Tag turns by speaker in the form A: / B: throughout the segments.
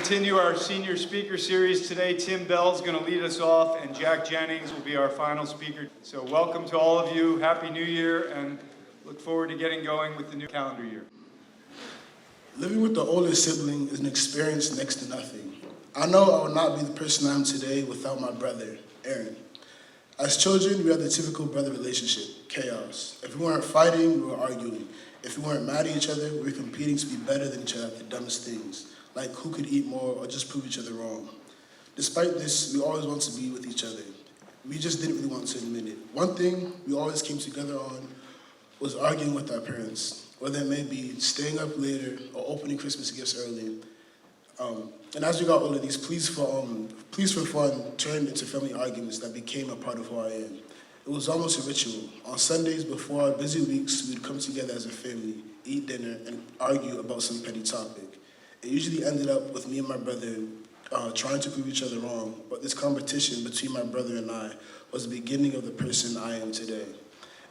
A: continue our senior speaker series today. Tim Bell's going to lead us off, and Jack Jennings will be our final speaker. So welcome to all of you. Happy New Year, and look forward to getting going with the new calendar year.
B: Living with the older sibling is an experience next to nothing. I know I would not be the person I am today without my brother, Aaron. As children, we had the typical brother relationship, chaos. If we weren't fighting, we were arguing. If we weren't mad at each other, we were competing to be better than each other at the dumbest things, like who could eat more or just prove each other wrong. Despite this, we always wanted to be with each other. We just didn't really want to admit it. One thing we always came together on was arguing with our parents, whether it may be staying up later or opening Christmas gifts early. And as we got older, these pleas for fun turned into family arguments that became a part of who I am. It was almost a ritual. On Sundays before our busy weeks, we'd come together as a family, eat dinner, and argue about some petty topic. It usually ended up with me and my brother trying to prove each other wrong, but this competition between my brother and I was the beginning of the person I am today.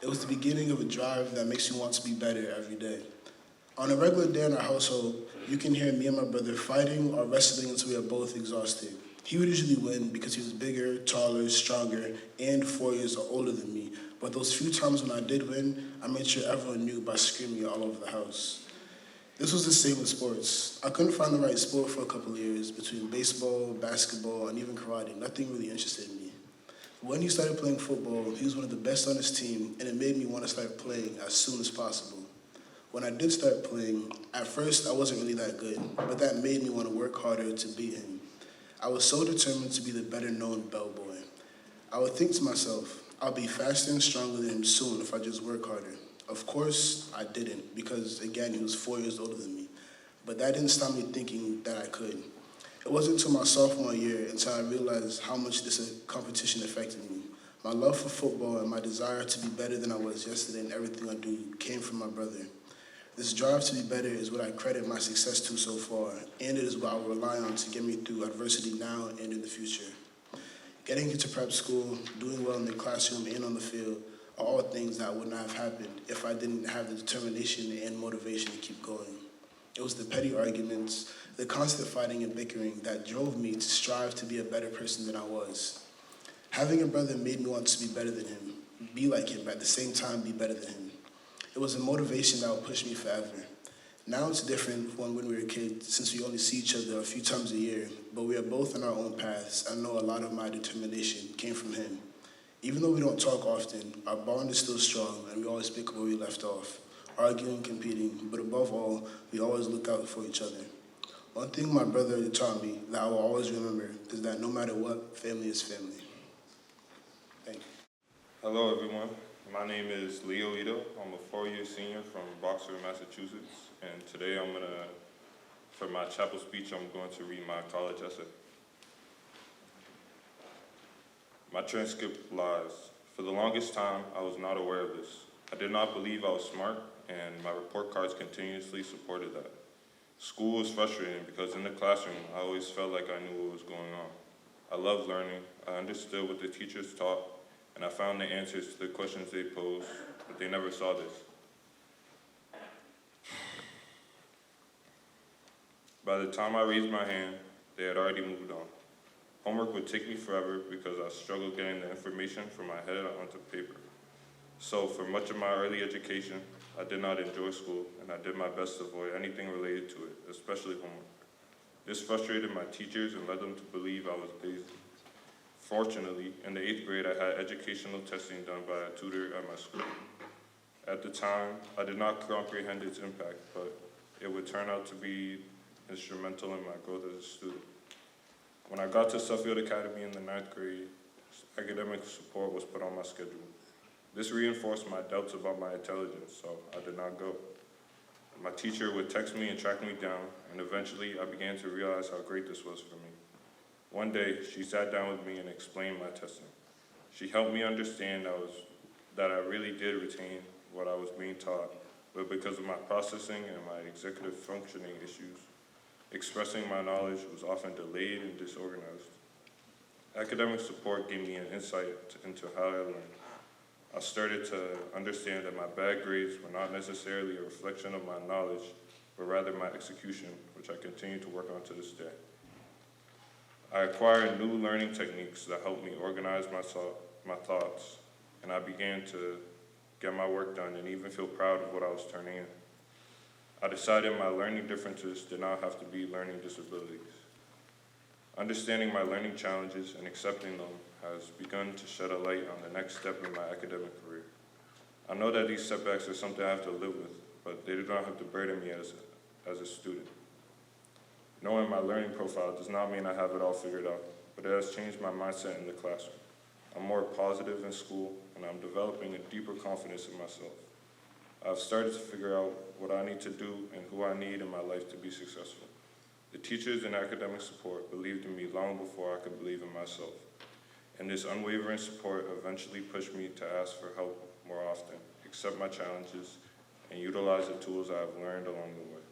B: It was the beginning of a drive that makes you want to be better every day. On a regular day in our household, you can hear me and my brother fighting or wrestling until we are both exhausted. He would usually win because he was bigger, taller, stronger, and 4 years older than me. But those few times when I did win, I made sure everyone knew by screaming all over the house. This was the same with sports. I couldn't find the right sport for a couple of years. Between baseball, basketball, and even karate, nothing really interested me. When he started playing football, he was one of the best on his team, and it made me want to start playing as soon as possible. When I did start playing, at first I wasn't really that good, but that made me want to work harder to beat him. I was so determined to be the better-known bellboy. I would think to myself, I'll be faster and stronger than him soon if I just work harder. Of course, I didn't, because, again, he was 4 years older than me. But that didn't stop me thinking that I could. It wasn't until my sophomore year until I realized how much this competition affected me. My love for football and my desire to be better than I was yesterday in everything I do came from my brother. This drive to be better is what I credit my success to so far, and it is what I will rely on to get me through adversity now and in the future. Getting into prep school, doing well in the classroom and on the field are all things that would not have happened if I didn't have the determination and motivation to keep going. It was the petty arguments, the constant fighting and bickering that drove me to strive to be a better person than I was. Having a brother made me want to be better than him, be like him, but at the same time be better than him. It was a motivation that would push me forever. Now it's different from when we were kids, since we only see each other a few times a year, but we are both on our own paths. I know a lot of my determination came from him. Even though we don't talk often, our bond is still strong, and we always pick up where we left off, arguing, competing, but above all, we always look out for each other. One thing my brother taught me that I will always remember is that no matter what, family is family. Thank you.
C: Hello, everyone. My name is Edo. I'm a 4-year senior from Boxford, Massachusetts, and today for my chapel speech, I'm going to read my college essay. My transcript lies. For the longest time, I was not aware of this. I did not believe I was smart, and my report cards continuously supported that. School was frustrating because in the classroom, I always felt like I knew what was going on. I loved learning. I understood what the teachers taught, and I found the answers to the questions they posed, but they never saw this. By the time I raised my hand, they had already moved on. Homework would take me forever because I struggled getting the information from my head onto paper. So for much of my early education, I did not enjoy school, and I did my best to avoid anything related to it, especially homework. This frustrated my teachers and led them to believe I was lazy. Fortunately, in the 8th grade, I had educational testing done by a tutor at my school. At the time, I did not comprehend its impact, but it would turn out to be instrumental in my growth as a student. When I got to Suffield Academy in the 9th grade, academic support was put on my schedule. This reinforced my doubts about my intelligence, so I did not go. My teacher would text me and track me down, and eventually I began to realize how great this was for me. One day, she sat down with me and explained my testing. She helped me understand that I really did retain what I was being taught, but because of my processing and my executive functioning issues, expressing my knowledge was often delayed and disorganized. Academic support gave me an insight into how I learned. I started to understand that my bad grades were not necessarily a reflection of my knowledge, but rather my execution, which I continue to work on to this day. I acquired new learning techniques that helped me organize my thoughts, and I began to get my work done and even feel proud of what I was turning in. I decided my learning differences did not have to be learning disabilities. Understanding my learning challenges and accepting them has begun to shed a light on the next step in my academic career. I know that these setbacks are something I have to live with, but they do not have to burden me as a student. Knowing my learning profile does not mean I have it all figured out, but it has changed my mindset in the classroom. I'm more positive in school, and I'm developing a deeper confidence in myself. I've started to figure out what I need to do and who I need in my life to be successful. The teachers and academic support believed in me long before I could believe in myself. And this unwavering support eventually pushed me to ask for help more often, accept my challenges, and utilize the tools I have learned along the way.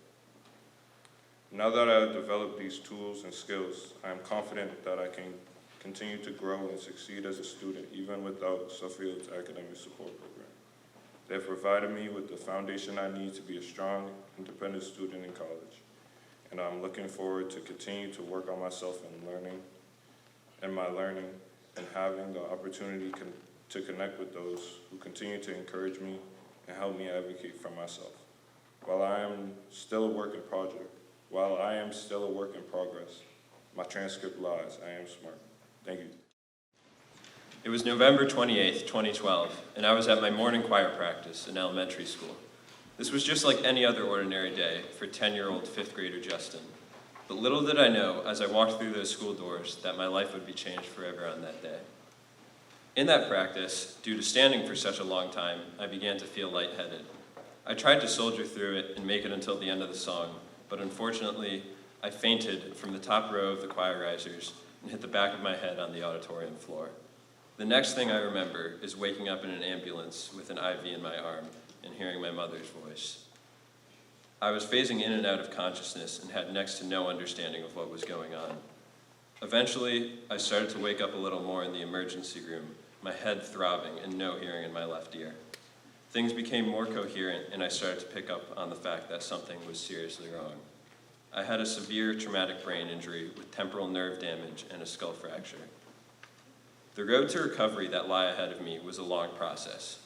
C: Now that I have developed these tools and skills, I am confident that I can continue to grow and succeed as a student even without Suffield's academic support program. They have provided me with the foundation I need to be a strong, independent student in college. And I'm looking forward to continue to work on myself and my learning, and having the opportunity to connect with those who continue to encourage me and help me advocate for myself. While I am still a work in progress, my transcript lies. I am smart. Thank you.
D: It was November 28th, 2012, and I was at my morning choir practice in elementary school. This was just like any other ordinary day for 10-year-old fifth grader Justin. But little did I know as I walked through those school doors that my life would be changed forever on that day. In that practice, due to standing for such a long time, I began to feel lightheaded. I tried to soldier through it and make it until the end of the song, but unfortunately, I fainted from the top row of the choir risers and hit the back of my head on the auditorium floor. The next thing I remember is waking up in an ambulance with an IV in my arm and hearing my mother's voice. I was phasing in and out of consciousness and had next to no understanding of what was going on. Eventually, I started to wake up a little more in the emergency room, my head throbbing and no hearing in my left ear. Things became more coherent, and I started to pick up on the fact that something was seriously wrong. I had a severe traumatic brain injury with temporal nerve damage and a skull fracture. The road to recovery that lay ahead of me was a long process.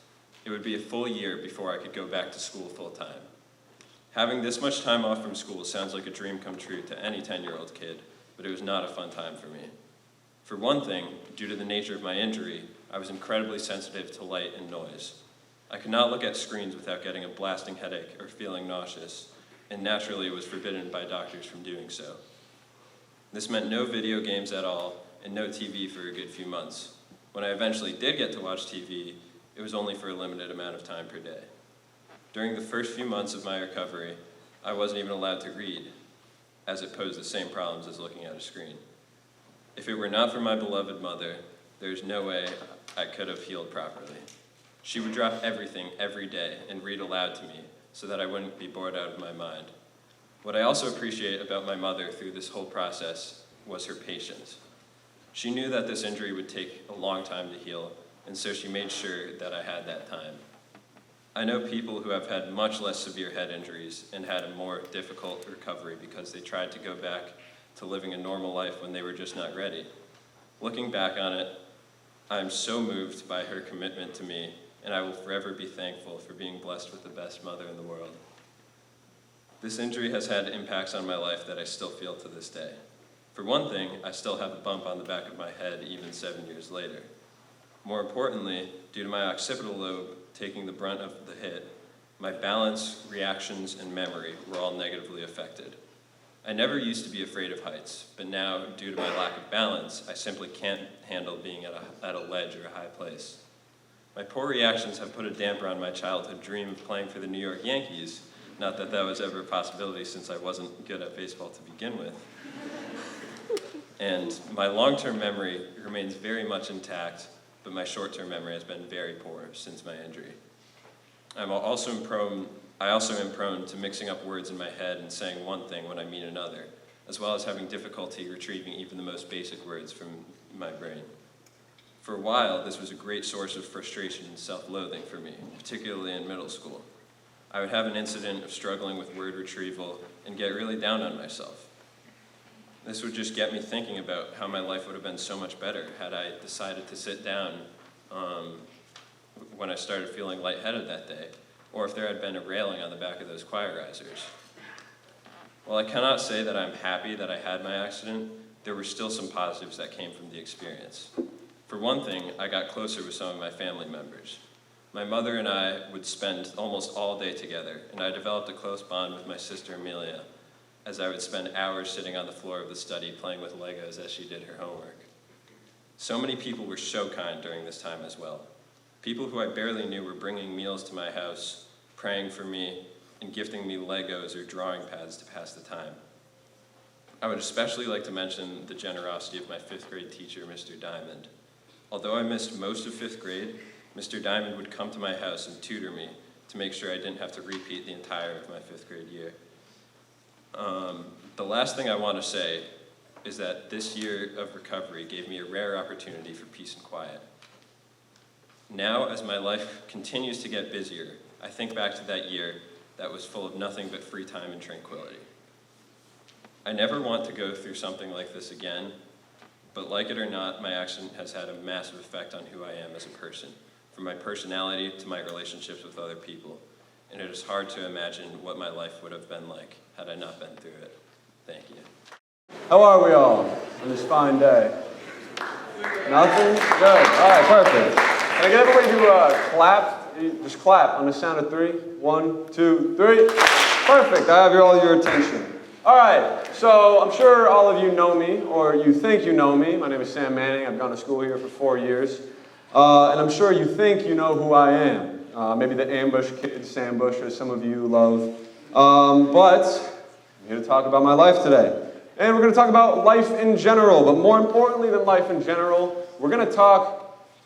D: It would be a full year before I could go back to school full-time. Having this much time off from school sounds like a dream come true to any 10-year-old kid, but it was not a fun time for me. For one thing, due to the nature of my injury, I was incredibly sensitive to light and noise. I could not look at screens without getting a blasting headache or feeling nauseous, and naturally was forbidden by doctors from doing so. This meant no video games at all and no TV for a good few months. When I eventually did get to watch TV, it was only for a limited amount of time per day. During the first few months of my recovery, I wasn't even allowed to read, as it posed the same problems as looking at a screen. If it were not for my beloved mother, there's no way I could have healed properly. She would drop everything every day and read aloud to me so that I wouldn't be bored out of my mind. What I also appreciate about my mother through this whole process was her patience. She knew that this injury would take a long time to heal, and so she made sure that I had that time. I know people who have had much less severe head injuries and had a more difficult recovery because they tried to go back to living a normal life when they were just not ready. Looking back on it, I'm so moved by her commitment to me, and I will forever be thankful for being blessed with the best mother in the world. This injury has had impacts on my life that I still feel to this day. For one thing, I still have a bump on the back of my head even 7 years later. More importantly, due to my occipital lobe taking the brunt of the hit, my balance, reactions, and memory were all negatively affected. I never used to be afraid of heights, but now, due to my lack of balance, I simply can't handle being at a ledge or a high place. My poor reactions have put a damper on my childhood dream of playing for the New York Yankees, not that that was ever a possibility since I wasn't good at baseball to begin with. And my long-term memory remains very much intact, but my short-term memory has been very poor since my injury. I also am prone to mixing up words in my head and saying one thing when I mean another, as well as having difficulty retrieving even the most basic words from my brain. For a while, this was a great source of frustration and self-loathing for me, particularly in middle school. I would have an incident of struggling with word retrieval and get really down on myself. This would just get me thinking about how my life would have been so much better had I decided to sit down when I started feeling lightheaded that day, or if there had been a railing on the back of those choir risers. While I cannot say that I'm happy that I had my accident, there were still some positives that came from the experience. For one thing, I got closer with some of my family members. My mother and I would spend almost all day together, and I developed a close bond with my sister Amelia, as I would spend hours sitting on the floor of the study playing with Legos as she did her homework. So many people were so kind during this time as well. People who I barely knew were bringing meals to my house, praying for me, and gifting me Legos or drawing pads to pass the time. I would especially like to mention the generosity of my 5th grade teacher, Mr. Diamond. Although I missed most of 5th grade, Mr. Diamond would come to my house and tutor me to make sure I didn't have to repeat the entire of my 5th grade year. The last thing I want to say is that this year of recovery gave me a rare opportunity for peace and quiet. Now, as my life continues to get busier, I think back to that year that was full of nothing but free time and tranquility. I never want to go through something like this again, but like it or not, my accident has had a massive effect on who I am as a person, from my personality to my relationships with other people, and it is hard to imagine what my life would have been like had I not been through it. Thank you.
E: How are we all on this fine day? Nothing? Good. All right, perfect. Can I get everybody to clap? Just clap on the sound of 3. 1, 2, 3. Perfect. I have all your attention. All right. So I'm sure all of you know me, or you think you know me. My name is Sam Manning. I've gone to school here for 4 years. And I'm sure you think you know who I am. Maybe the Ambush Kid, Sam Bush, as some of you love. But I'm here to talk about my life today. And we're going to talk about life in general. But more importantly than life in general, we're going to talk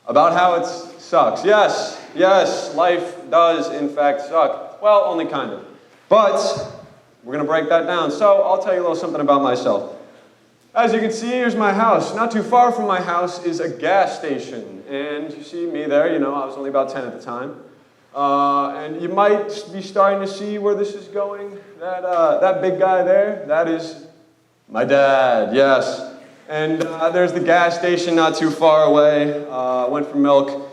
E: about how it sucks. Yes, life does in fact suck. Well, only kind of. But we're going to break that down. So I'll tell you a little something about myself. As you can see, here's my house. Not too far from my house is a gas station. And you see me there, I was only about 10 at the time. And you might be starting to see where this is going. That big guy there, that is my dad, yes. And there's the gas station not too far away. Went for milk.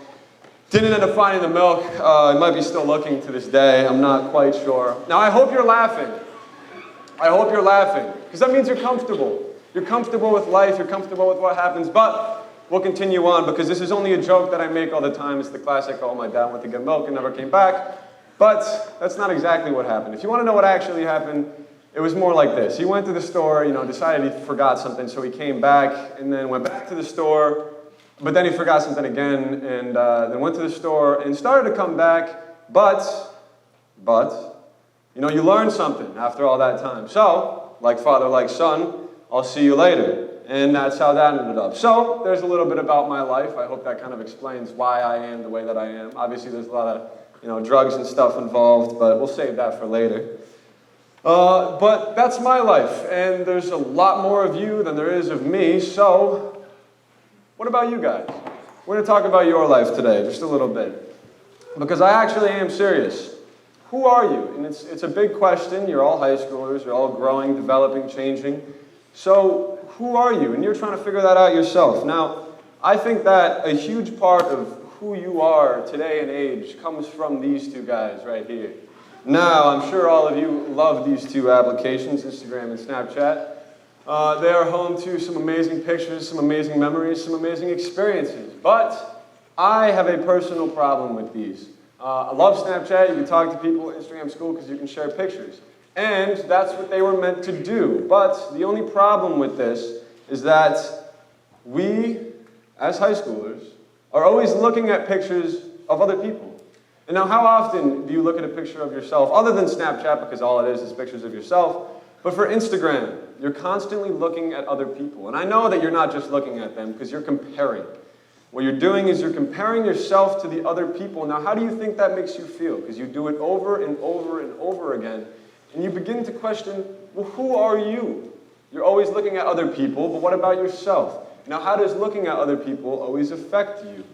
E: Didn't end up finding the milk. I might be still looking to this day. I'm not quite sure. Now, I hope you're laughing. I hope you're laughing, because that means you're comfortable. You're comfortable with life. You're comfortable with what happens. But we'll continue on, because this is only a joke that I make all the time. It's the classic, oh, my dad went to get milk and never came back. But that's not exactly what happened. If you want to know what actually happened, it was more like this. He went to the store, decided he forgot something, so he came back and then went back to the store, but then he forgot something again, and then went to the store and started to come back, but, you learn something after all that time. So, like father, like son, I'll see you later. And that's how that ended up. So, there's a little bit about my life. I hope that kind of explains why I am the way that I am. Obviously, there's a lot of, drugs and stuff involved, but we'll save that for later. But that's my life, and there's a lot more of you than there is of me, so what about you guys? We're going to talk about your life today, just a little bit, because I actually am serious. Who are you? And it's a big question. You're all high schoolers, you're all growing, developing, changing. So who are you? And you're trying to figure that out yourself. Now, I think that a huge part of who you are today and age comes from these two guys right here. Now, I'm sure all of you love these two applications, Instagram and Snapchat. They are home to some amazing pictures, some amazing memories, some amazing experiences. But I have a personal problem with these. I love Snapchat. You can talk to people. Instagram's cool because you can share pictures. And that's what they were meant to do. But the only problem with this is that we, as high schoolers, are always looking at pictures of other people. And now, how often do you look at a picture of yourself, other than Snapchat, because all it is pictures of yourself, but for Instagram, you're constantly looking at other people. And I know that you're not just looking at them, because you're comparing. What you're doing is you're comparing yourself to the other people. Now, how do you think that makes you feel? Because you do it over and over and over again, and you begin to question, well, who are you? You're always looking at other people, but what about yourself? Now, how does looking at other people always affect you?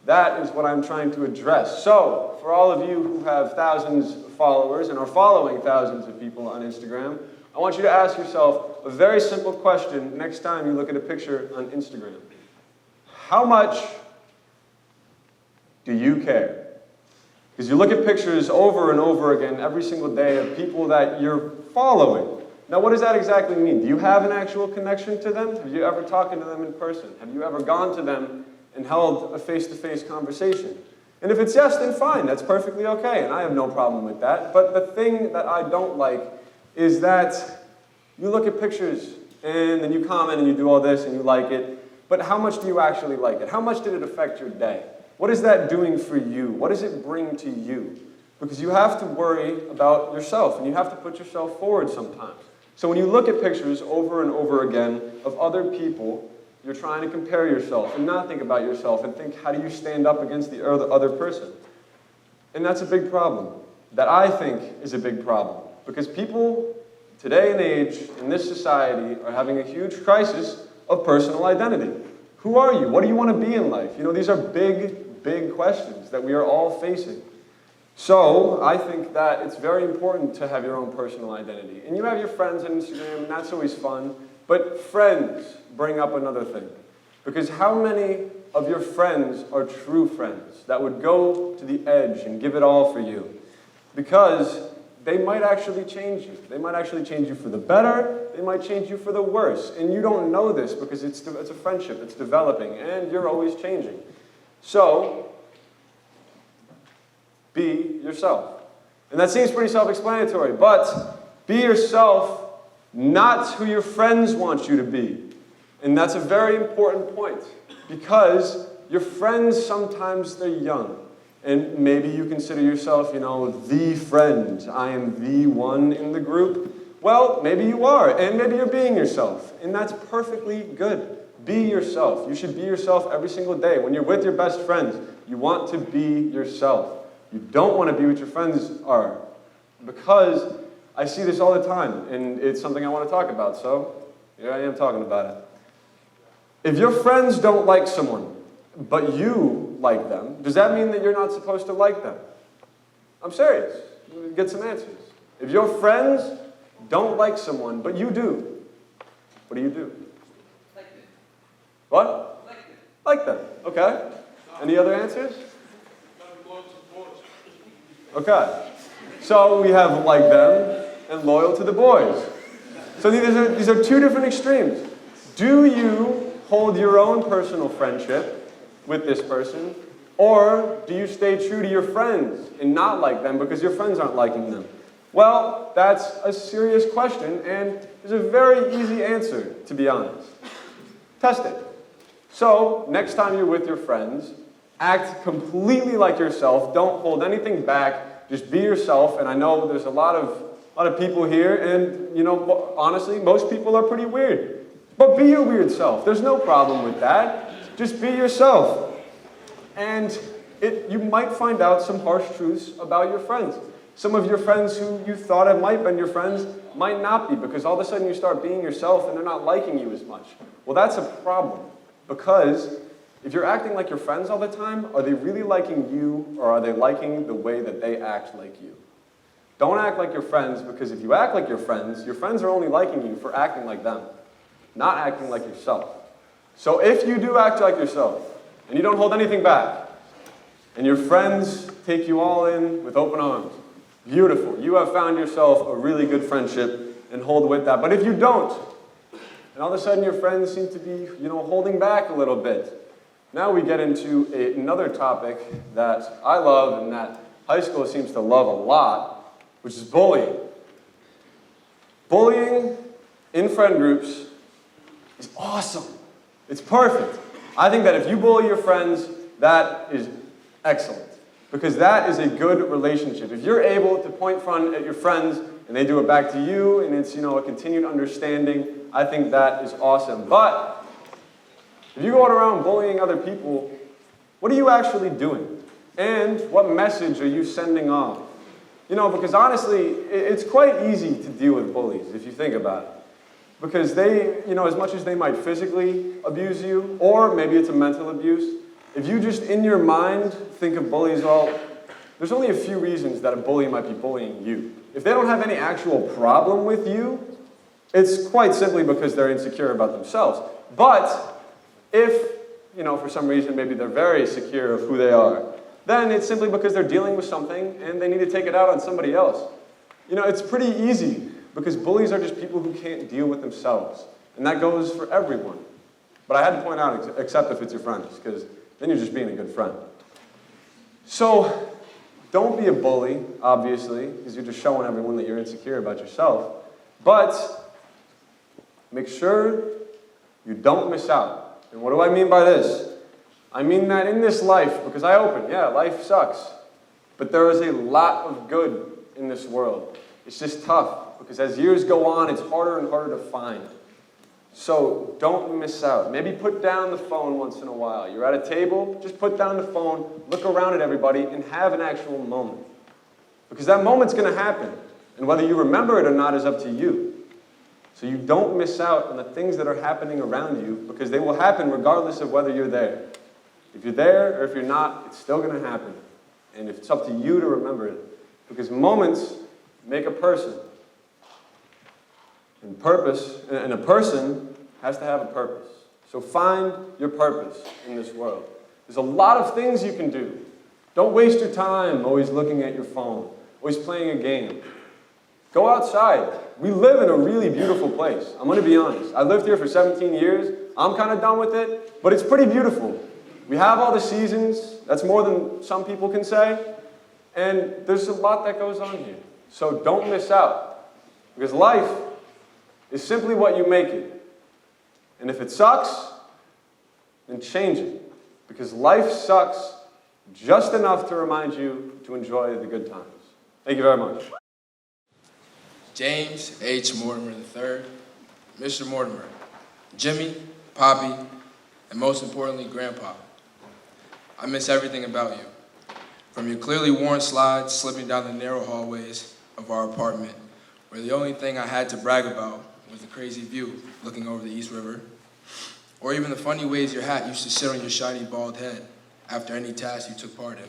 E: That is what I'm trying to address. So, for all of you who have thousands of followers and are following thousands of people on Instagram, I want you to ask yourself, a very simple question next time you look at a picture on Instagram. How much do you care? Because you look at pictures over and over again every single day of people that you're following. Now, what does that exactly mean? Do you have an actual connection to them? Have you ever talked to them in person? Have you ever gone to them and held a face-to-face conversation? And if it's yes, then fine, that's perfectly okay, and I have no problem with that. But the thing that I don't like is that you look at pictures, and then you comment, and you do all this, and you like it, but how much do you actually like it? How much did it affect your day? What is that doing for you? What does it bring to you? Because you have to worry about yourself, and you have to put yourself forward sometimes. So when you look at pictures over and over again of other people, you're trying to compare yourself and not think about yourself and think, how do you stand up against the other person? And that's a big problem. That I think is a big problem. Because people, today and age, in this society, are having a huge crisis of personal identity. Who are you? What do you want to be in life? You know, these are big, big questions that we are all facing. So, I think that it's very important to have your own personal identity. And you have your friends on Instagram, and that's always fun. But friends bring up another thing. Because how many of your friends are true friends that would go to the edge and give it all for you? Because they might actually change you. They might actually change you for the better. They might change you for the worse. And you don't know this because it's a friendship. It's developing, and you're always changing. So, be yourself. And that seems pretty self-explanatory, but be yourself, not who your friends want you to be. And that's a very important point, because your friends, sometimes they're young. And maybe you consider yourself, you know, the friend. I am the one in the group. Well, maybe you are, and maybe you're being yourself. And that's perfectly good. Be yourself. You should be yourself every single day. When you're with your best friends, you want to be yourself. You don't want to be what your friends are. Because I see this all the time, and it's something I want to talk about, so here I am talking about it. If your friends don't like someone, but you like them, does that mean that you're not supposed to like them? I'm serious. Get some answers. If your friends don't like someone, but you do, what do you do?
F: Like them.
E: What?
F: Like them.
E: Like them. Okay. Any other answers? Okay. So we have like them and loyal to the boys. So these are two different extremes. Do you hold your own personal friendship with this person, or do you stay true to your friends and not like them because your friends aren't liking them? Well, that's a serious question, and there's a very easy answer, to be honest. Test it. So, next time you're with your friends, act completely like yourself. Don't hold anything back. Just be yourself. And I know there's a lot of people here, and you know, honestly, most people are pretty weird. But be your weird self. There's no problem with that. Just be yourself. And you might find out some harsh truths about your friends. Some of your friends who you thought might have been your friends might not be, because all of a sudden you start being yourself and they're not liking you as much. Well, that's a problem, because if you're acting like your friends all the time, are they really liking you, or are they liking the way that they act like you? Don't act like your friends, because if you act like your friends are only liking you for acting like them, not acting like yourself. So if you do act like yourself, and you don't hold anything back, and your friends take you all in with open arms, beautiful. You have found yourself a really good friendship, and hold with that. But if you don't, and all of a sudden your friends seem to be, holding back a little bit, now we get into another topic that I love and that high school seems to love a lot, which is bullying. Bullying in friend groups is awesome. It's perfect. I think that if you bully your friends, that is excellent, because that is a good relationship. If you're able to point fun at your friends and they do it back to you, and it's a continued understanding, I think that is awesome. But if you're going around bullying other people, what are you actually doing? And what message are you sending off? Because honestly, it's quite easy to deal with bullies if you think about it. Because they, as much as they might physically abuse you, or maybe it's a mental abuse, if you just in your mind think of bullies, there's only a few reasons that a bully might be bullying you. If they don't have any actual problem with you, It's quite simply because they're insecure about themselves. But if, for some reason, maybe they're very secure of who they are, then it's simply because they're dealing with something and they need to take it out on somebody else. It's pretty easy because bullies are just people who can't deal with themselves. And that goes for everyone. But I had to point out, except if it's your friends, because then you're just being a good friend. So, don't be a bully, obviously, because you're just showing everyone that you're insecure about yourself. But make sure you don't miss out. And what do I mean by this? I mean that in this life, because life sucks. But there is a lot of good in this world. It's just tough, because as years go on, it's harder and harder to find. So don't miss out. Maybe put down the phone once in a while. You're at a table, just put down the phone, look around at everybody, and have an actual moment. Because that moment's going to happen. And whether you remember it or not is up to you. So you don't miss out on the things that are happening around you, because they will happen regardless of whether you're there. If you're there or if you're not, it's still going to happen. And it's up to you to remember it. Because moments make a person. And a person has to have a purpose. So find your purpose in this world. There's a lot of things you can do. Don't waste your time always looking at your phone, always playing a game. Go outside. We live in a really beautiful place. I'm going to be honest. I lived here for 17 years. I'm kind of done with it, but it's pretty beautiful. We have all the seasons. That's more than some people can say. And there's a lot that goes on here. So don't miss out. Because life is simply what you make it. And if it sucks, then change it. Because life sucks just enough to remind you to enjoy the good times. Thank you very much.
F: James H. Mortimer III, Mr. Mortimer, Jimmy, Poppy, and most importantly, Grandpa. I miss everything about you. From your clearly worn slides slipping down the narrow hallways of our apartment, where the only thing I had to brag about was the crazy view looking over the East River, or even the funny ways your hat used to sit on your shiny bald head after any task you took part in.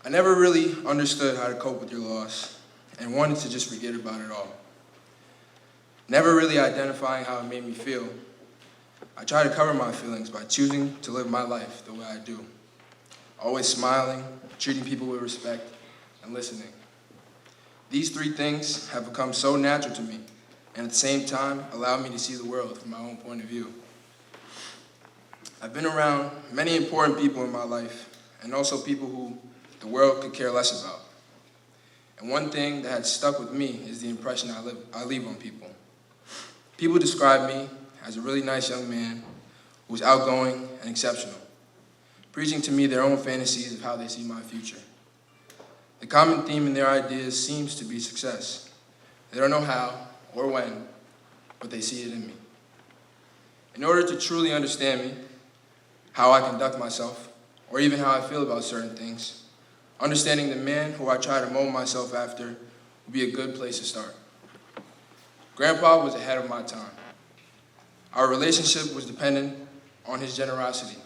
F: I never really understood how to cope with your loss and wanted to just forget about it all. Never really identifying how it made me feel, I try to cover my feelings by choosing to live my life the way I do. Always smiling, treating people with respect, and listening. These three things have become so natural to me, and at the same time, allow me to see the world from my own point of view. I've been around many important people in my life, and also people who the world could care less about. And one thing that has stuck with me is the impression I leave on people. People describe me as a really nice young man who's outgoing and exceptional, preaching to me their own fantasies of how they see my future. The common theme in their ideas seems to be success. They don't know how or when, but they see it in me. In order to truly understand me, how I conduct myself, or even how I feel about certain things, understanding the man who I try to mold myself after would be a good place to start. Grandpa was ahead of my time. Our relationship was dependent on his generosity.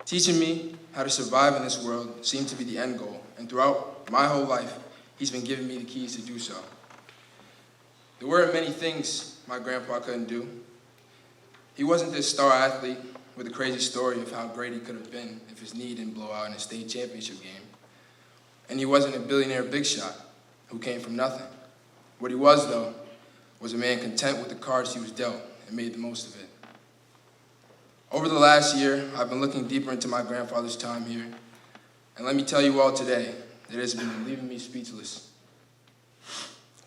F: Teaching me how to survive in this world seemed to be the end goal, and throughout my whole life, he's been giving me the keys to do so. There weren't many things my grandpa couldn't do. He wasn't this star athlete with a crazy story of how great he could have been if his knee didn't blow out in a state championship game. And he wasn't a billionaire big shot who came from nothing. What he was, though, was a man content with the cards he was dealt and made the most of it. Over the last year, I've been looking deeper into my grandfather's time here, and let me tell you all today that it has been leaving me speechless.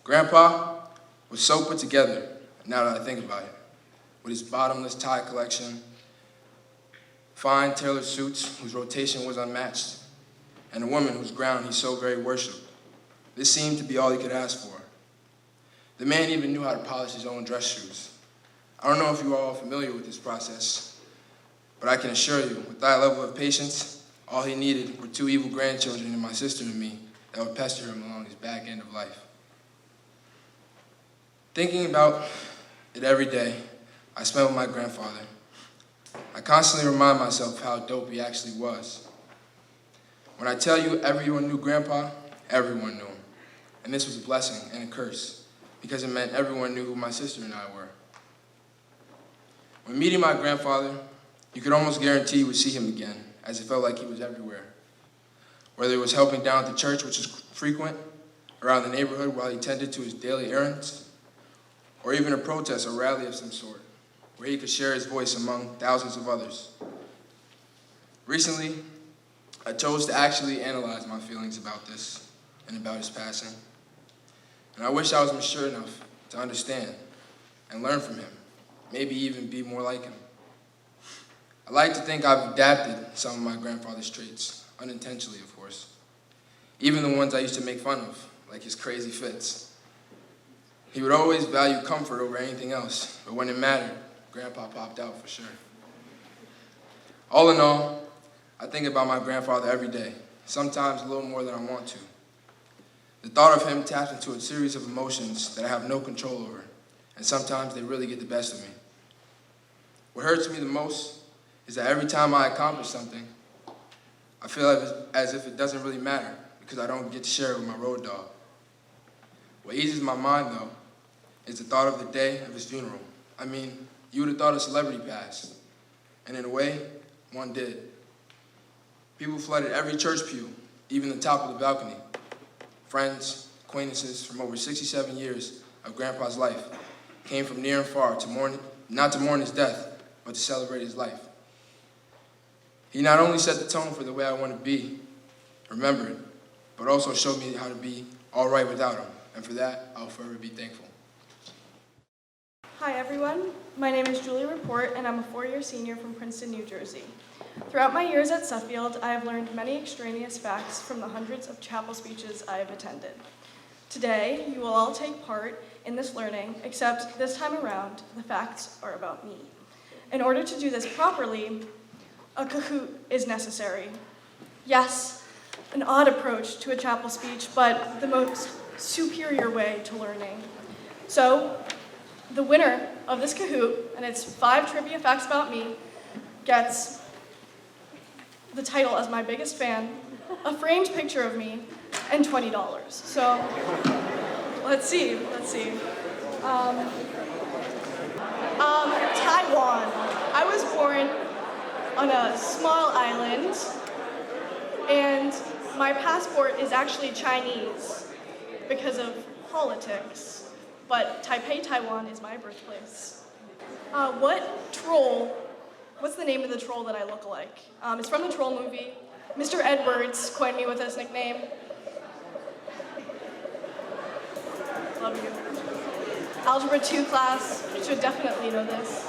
F: Grandpa was so put together, now that I think about it, with his bottomless tie collection, fine tailored suits whose rotation was unmatched, and a woman whose ground he so very worshipped. This seemed to be all he could ask for. The man even knew how to polish his own dress shoes. I don't know if you all are familiar with this process, but I can assure you, with that level of patience, all he needed were 2 evil grandchildren and my sister and me that would pester him along his back end of life. Thinking about it every day I spent with my grandfather, I constantly remind myself how dope he actually was. When I tell you everyone knew Grandpa, everyone knew him. And this was a blessing and a curse, because it meant everyone knew who my sister and I were. When meeting my grandfather, you could almost guarantee you would see him again, as it felt like he was everywhere. Whether it was helping down at the church, which was frequent, around the neighborhood while he tended to his daily errands, or even a protest or rally of some sort, where he could share his voice among thousands of others. Recently, I chose to actually analyze my feelings about this and about his passing. And I wish I was mature enough to understand and learn from him, maybe even be more like him. I like to think I've adapted some of my grandfather's traits, unintentionally, of course. Even the ones I used to make fun of, like his crazy fits. He would always value comfort over anything else, but when it mattered, Grandpa popped out for sure. All in all, I think about my grandfather every day, sometimes a little more than I want to. The thought of him taps into a series of emotions that I have no control over, and sometimes they really get the best of me. What hurts me the most is that every time I accomplish something, I feel as if it doesn't really matter because I don't get to share it with my road dog. What eases my mind, though, is the thought of the day of his funeral. I mean, you would have thought a celebrity passed, and in a way, one did. People flooded every church pew, even the top of the balcony. Friends, acquaintances from over 67 years of Grandpa's life came from near and far to mourn, not to mourn his death, but to celebrate his life. He not only set the tone for the way I want to be remembered, but also showed me how to be all right without him, and for that, I'll forever be thankful.
G: Hi everyone, my name is Raporte and I'm a four-year senior from Princeton, New Jersey. Throughout my years at Suffield, I have learned many extraneous facts from the hundreds of chapel speeches I have attended. Today, you will all take part in this learning, except this time around, the facts are about me. In order to do this properly, a Kahoot is necessary. Yes, an odd approach to a chapel speech, but the most superior way to learning. So, the winner of this Kahoot, and it's 5 trivia facts about me, gets the title as my biggest fan, a framed picture of me, and $20. So, let's see. Taiwan. I was born on a small island, and my passport is actually Chinese because of politics. But Taipei, Taiwan is my birthplace. What's the name of the troll that I look like? It's from the Troll movie. Mr. Edwards coined me with this nickname. Love you. Algebra 2 class should definitely know this.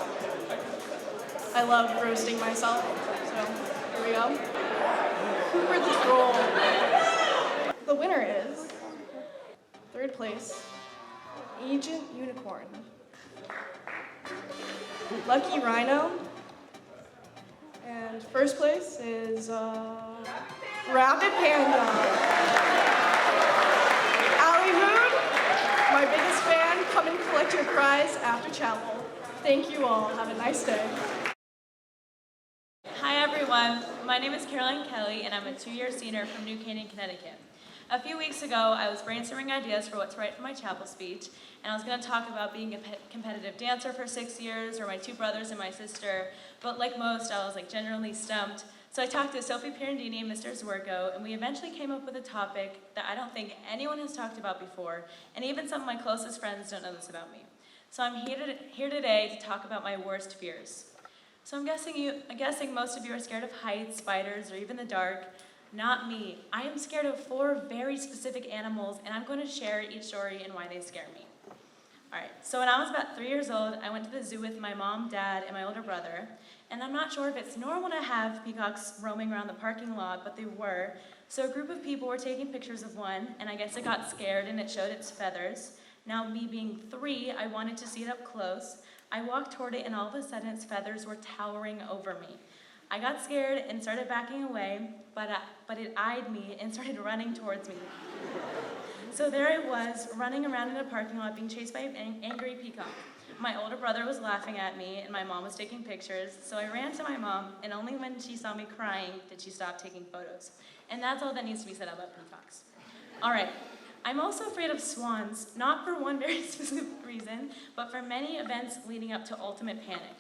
G: I love roasting myself, so here we go. Cooper the Troll. The winner is, 3rd place, Agent Unicorn. Lucky Rhino. And 1st place is Rapid Panda. Allie Moon, my biggest fan, come and collect your prize after chapel. Thank you all. Have a nice day.
H: Hi everyone, my name is Caroline Kelly and I'm a 2-year senior from New Canaan, Connecticut. A few weeks ago, I was brainstorming ideas for what to write for my chapel speech, and I was going to talk about being a competitive dancer for 6 years, or my 2 brothers and my sister, but like most, I was genuinely stumped. So I talked to Sophie Pirandini and Mr. Zwergo, and we eventually came up with a topic that I don't think anyone has talked about before, and even some of my closest friends don't know this about me. So I'm here today to talk about my worst fears. So I'm guessing most of you are scared of heights, spiders, or even the dark. Not me. I am scared of 4 very specific animals, and I'm going to share each story and why they scare me. Alright, so when I was about 3 years old, I went to the zoo with my mom, dad, and my older brother, and I'm not sure if it's normal to have peacocks roaming around the parking lot, but they were. So a group of people were taking pictures of one, and I guess it got scared and it showed its feathers. Now, me being 3, I wanted to see it up close. I walked toward it, and all of a sudden its feathers were towering over me. I got scared and started backing away, but it eyed me and started running towards me. So there I was, running around in a parking lot being chased by an angry peacock. My older brother was laughing at me, and my mom was taking pictures, so I ran to my mom, and only when she saw me crying did she stop taking photos. And that's all that needs to be said about peacocks. All right, I'm also afraid of swans, not for one very specific reason, but for many events leading up to ultimate panic.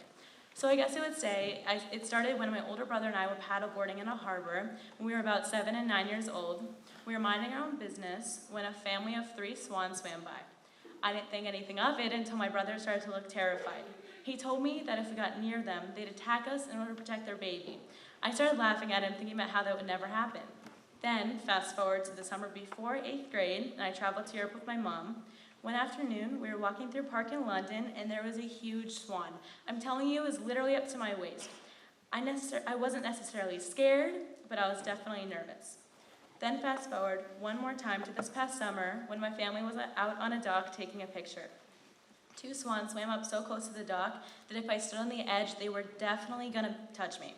H: So I guess I would say it started when my older brother and I were paddleboarding in a harbor when we were about 7 and 9 years old. We were minding our own business when a family of 3 swans swam by. I didn't think anything of it until my brother started to look terrified. He told me that if we got near them, they'd attack us in order to protect their baby. I started laughing at him, thinking about how that would never happen. Then, fast forward to the summer before 8th grade, and I traveled to Europe with my mom. One afternoon, we were walking through a park in London, and there was a huge swan. I'm telling you, it was literally up to my waist. I wasn't necessarily scared, but I was definitely nervous. Then fast forward one more time to this past summer when my family was out on a dock taking a picture. 2 swans swam up so close to the dock that if I stood on the edge, they were definitely gonna touch me.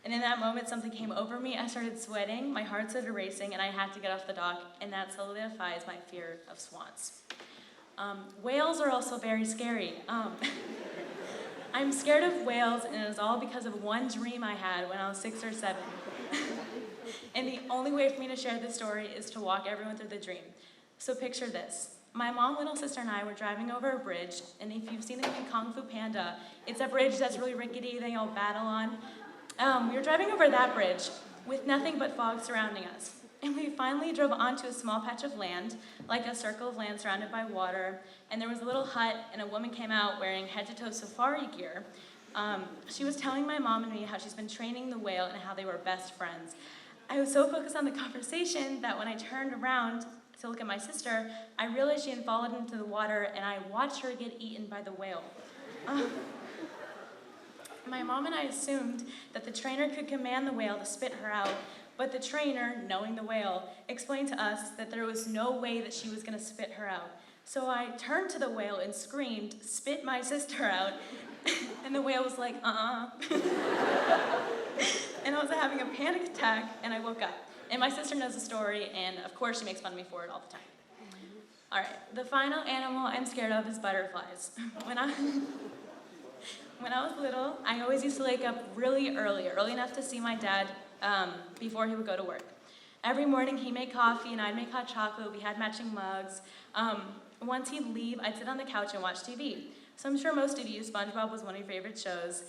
H: And in that moment, something came over me. I started sweating, my heart started racing, and I had to get off the dock, and that solidifies my fear of swans. Whales are also very scary. I'm scared of whales, and it is all because of one dream I had when I was 6 or 7. And the only way for me to share this story is to walk everyone through the dream. So picture this. My mom, little sister, and I were driving over a bridge, and if you've seen the movie Kung Fu Panda, it's a bridge that's really rickety, they all battle on. We were driving over that bridge with nothing but fog surrounding us. And we finally drove onto a small patch of land, like a circle of land surrounded by water, and there was a little hut, and a woman came out wearing head-to-toe safari gear. She was telling my mom and me how she's been training the whale and how they were best friends. I was so focused on the conversation that when I turned around to look at my sister, I realized she had fallen into the water, and I watched her get eaten by the whale. My mom and I assumed that the trainer could command the whale to spit her out, but the trainer, knowing the whale, explained to us that there was no way that she was going to spit her out. So I turned to the whale and screamed, "Spit my sister out." And the whale was like, And I was having a panic attack, and I woke up. And my sister knows the story, and of course she makes fun of me for it all the time. All right, the final animal I'm scared of is butterflies. When I was little, I always used to wake up really early enough to see my dad before he would go to work. Every morning he'd make coffee and I'd make hot chocolate. We had matching mugs. Once he'd leave, I'd sit on the couch and watch TV. So I'm sure most of you, SpongeBob was one of your favorite shows.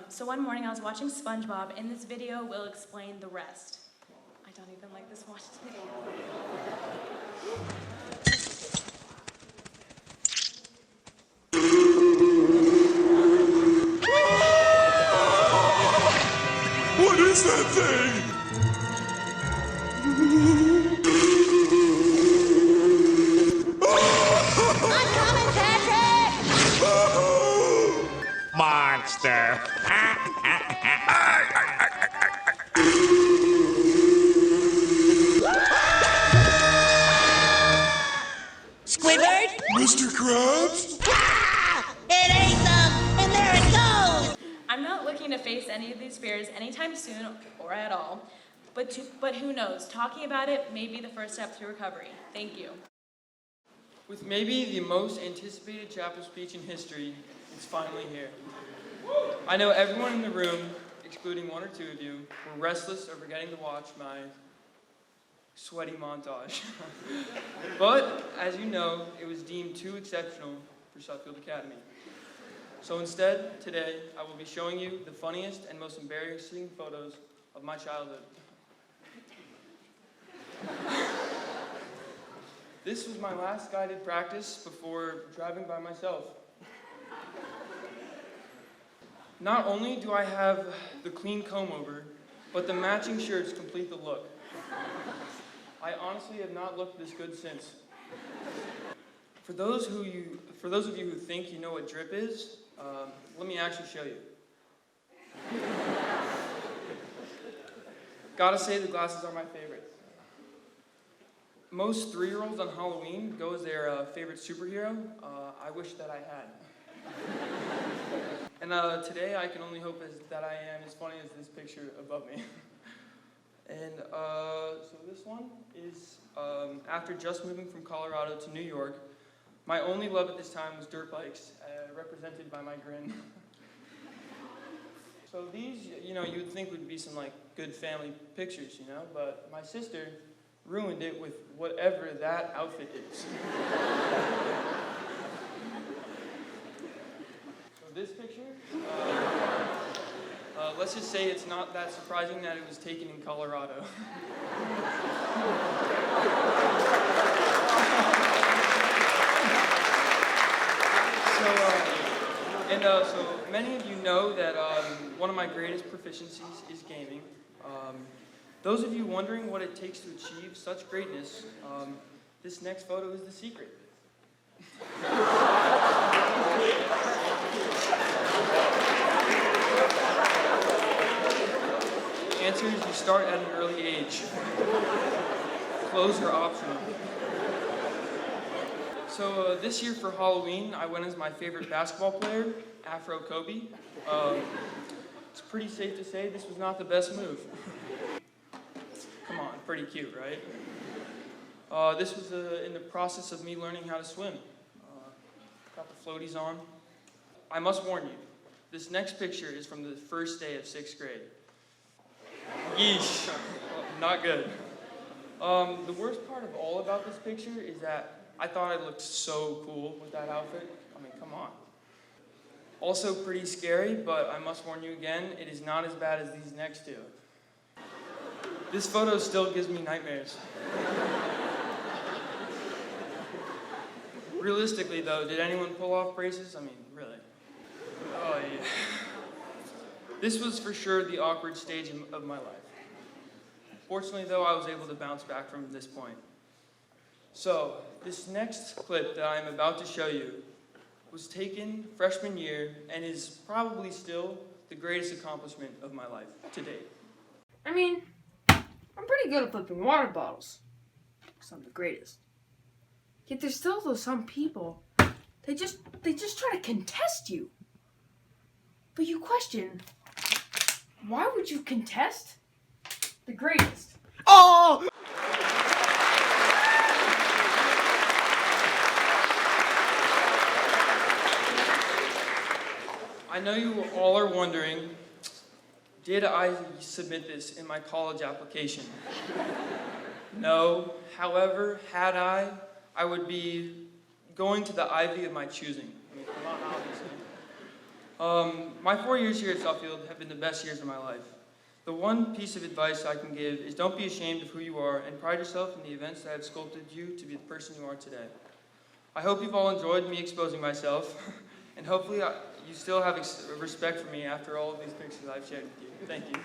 H: So one morning I was watching SpongeBob, and this video will explain the rest. I don't even like this. Watch this video.
I: What is that thing?
J: I'm coming, Patrick!
I: Monster!
J: Squidward?
I: Mr. Krabs?
J: Ah! It ate them, and there it goes!
H: I'm not looking to face any of these fears anytime soon or at all, but who knows? Talking about it may be the first step to recovery. Thank you.
K: With maybe the most anticipated chapel speech in history, it's finally here. I know everyone in the room, excluding 1 or 2 of you, were restless over getting to watch my sweaty montage. But, as you know, it was deemed too exceptional for Suffield Academy. So instead, today, I will be showing you the funniest and most embarrassing photos of my childhood. This was my last guided practice before driving by myself. Not only do I have the clean comb over, but the matching shirts complete the look. I honestly have not looked this good since. For those of you who think you know what drip is, let me actually show you. Gotta say, the glasses are my favorite. Most 3-year-olds on Halloween go as their favorite superhero. I wish that I had. And today I can only hope that I am as funny as this picture above me. And so this one is after just moving from Colorado to New York. My only love at this time was dirt bikes, represented by my grin. So these, you would think would be some good family pictures, but my sister ruined it with whatever that outfit is. So this picture, let's just say it's not that surprising that it was taken in Colorado. So many of you know that one of my greatest proficiencies is gaming. Those of you wondering what it takes to achieve such greatness, this next photo is the secret. The answer is you start at an early age. Clothes are optional. So this year for Halloween, I went as my favorite basketball player, Afro Kobe. It's pretty safe to say this was not the best move. Come on, pretty cute, right? This was in the process of me learning how to swim. Got the floaties on. I must warn you, this next picture is from the first day of 6th grade. Yeesh, not good. The worst part of all about this picture is that I thought I looked so cool with that outfit. I mean, come on. Also pretty scary, but I must warn you again, it is not as bad as these next two. This photo still gives me nightmares. Realistically though, did anyone pull off braces? I mean, really. Oh yeah. This was for sure the awkward stage of my life. Fortunately though, I was able to bounce back from this point. So, this next clip that I'm about to show you was taken freshman year and is probably still the greatest accomplishment of my life to date.
L: I mean, I'm pretty good at flipping water bottles, because I'm the greatest. Yet there's still those some people, they just try to contest you. But you question, why would you contest the greatest?
I: Oh!
K: I know you all are wondering, did I submit this in my college application? No. However, had I would be going to the Ivy of my choosing. I mean, come on, obviously. My 4 years here at Suffield have been the best years of my life. The one piece of advice I can give is don't be ashamed of who you are and pride yourself in the events that have sculpted you to be the person you are today. I hope you've all enjoyed me exposing myself, and hopefully you still have respect for me after all of these pictures I've shared with you. Thank you.